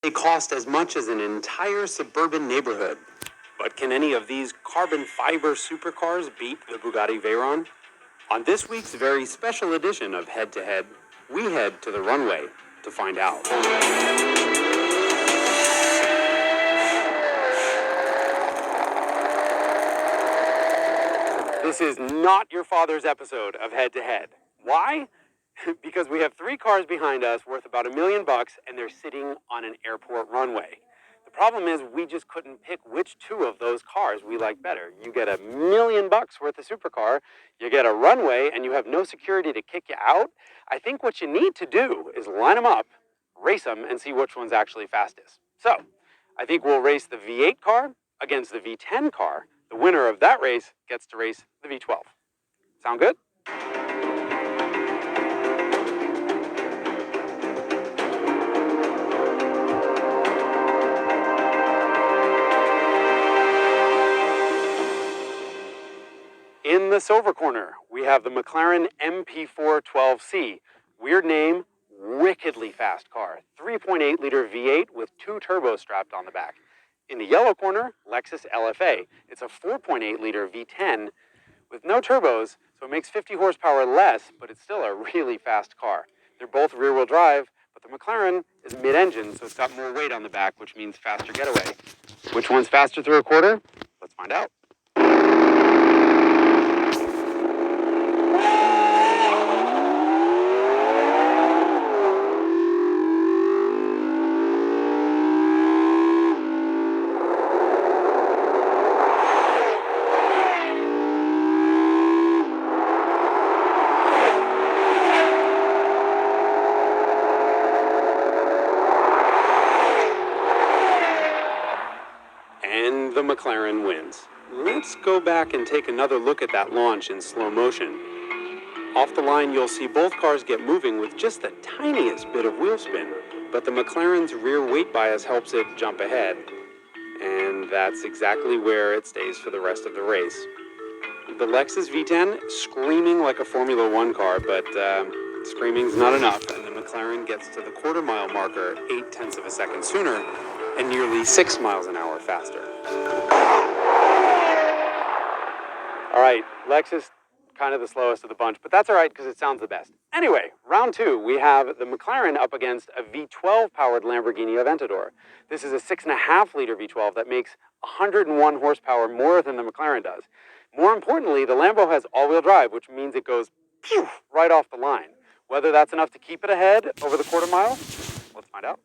They cost as much as an entire suburban neighborhood. But can any of these carbon fiber supercars beat the Bugatti Veyron? On this week's very special edition of Head to Head, we head to the runway to find out. This is not your father's episode of Head to Head. Why? Because we have 3 cars behind us worth about $1 million and they're sitting on an airport runway. The problem is we just couldn't pick which 2 of those cars we like better. You get $1 million worth of supercar, you get a runway, and you have no security to kick you out. I think what you need to do is line them up, race them, and see which one's actually fastest. So, I think we'll race the V8 car against the V10 car. The winner of that race gets to race the V12. Sound good? In the silver corner, we have the McLaren MP412C. Weird name, wickedly fast car. 3.8-liter V8 with 2 turbos strapped on the back. In the yellow corner, Lexus LFA. It's a 4.8-liter V10 with no turbos, so it makes 50 horsepower less, but it's still a really fast car. They're both rear-wheel drive, but the McLaren is mid-engine, so it's got more weight on the back, which means faster getaway. Which one's faster through a quarter? Let's find out. And the McLaren wins. Let's go back and take another look at that launch in slow motion. Off the line, you'll see both cars get moving with just the tiniest bit of wheel spin, but the McLaren's rear weight bias helps it jump ahead. And that's exactly where it stays for the rest of the race. The Lexus V10 screaming like a Formula One car, but screaming's not enough, and the McLaren gets to the quarter-mile marker 0.8 of a second sooner and nearly 6 miles an hour faster. All right, Lexus, kind of the slowest of the bunch, but that's all right because it sounds the best. Anyway, round 2, we have the McLaren up against a V12-powered Lamborghini Aventador. This is a 6.5-liter V12 that makes 101 horsepower more than the McLaren does. More importantly, the Lambo has all-wheel drive, which means it goes pew, right off the line. Whether that's enough to keep it ahead over the quarter mile, let's find out.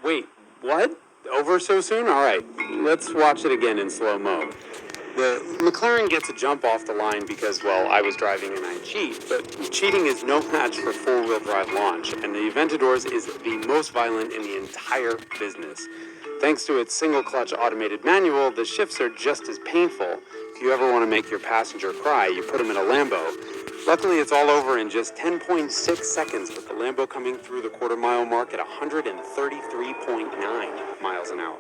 Wait, what? Over so soon? All right, let's watch it again in slow-mo. The McLaren gets a jump off the line because, well, I was driving and I cheat, but cheating is no match for four-wheel drive launch, and the Aventador's is the most violent in the entire business. Thanks to its single-clutch automated manual, the shifts are just as painful. If you ever want to make your passenger cry, you put them in a Lambo. Luckily, it's all over in just 10.6 seconds, with the Lambo coming through the quarter-mile mark at 133.9 miles an hour.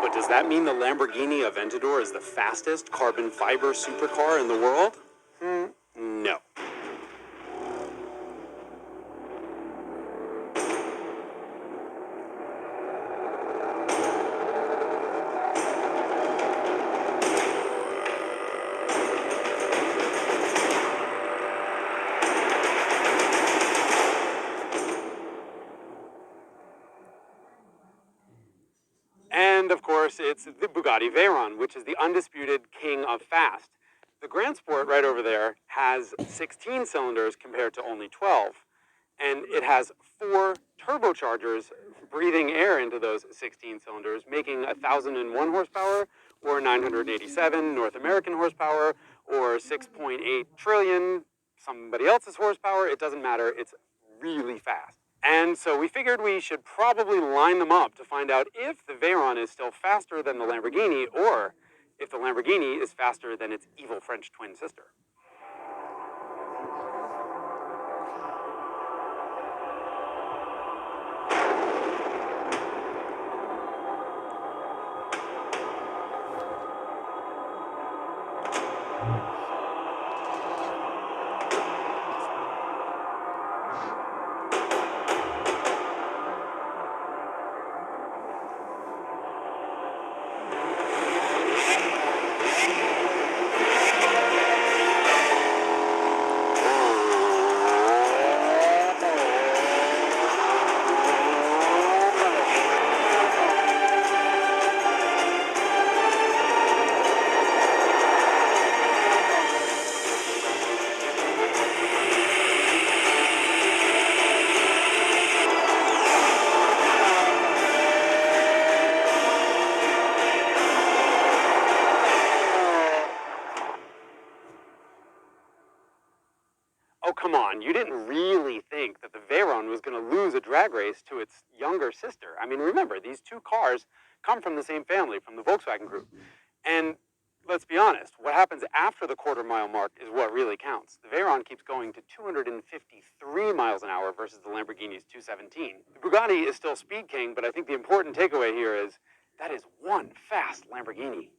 But does that mean the Lamborghini Aventador is the fastest carbon fiber supercar in the world? No. And of course, it's the Bugatti Veyron, which is the undisputed king of fast. The Grand Sport right over there has 16 cylinders compared to only 12. And it has 4 turbochargers breathing air into those 16 cylinders, making 1,001 horsepower, or 987 North American horsepower, or 6.8 trillion somebody else's horsepower. It doesn't matter. It's really fast. And so we figured we should probably line them up to find out if the Veyron is still faster than the Lamborghini, or if the Lamborghini is faster than its evil French twin sister. Oh, come on. You didn't really think that the Veyron was going to lose a drag race to its younger sister. I mean, remember, these two cars come from the same family, from the Volkswagen Group. And let's be honest, what happens after the quarter-mile mark is what really counts. The Veyron keeps going to 253 miles an hour versus the Lamborghini's 217. The Bugatti is still speed king, but I think the important takeaway here is that is one fast Lamborghini.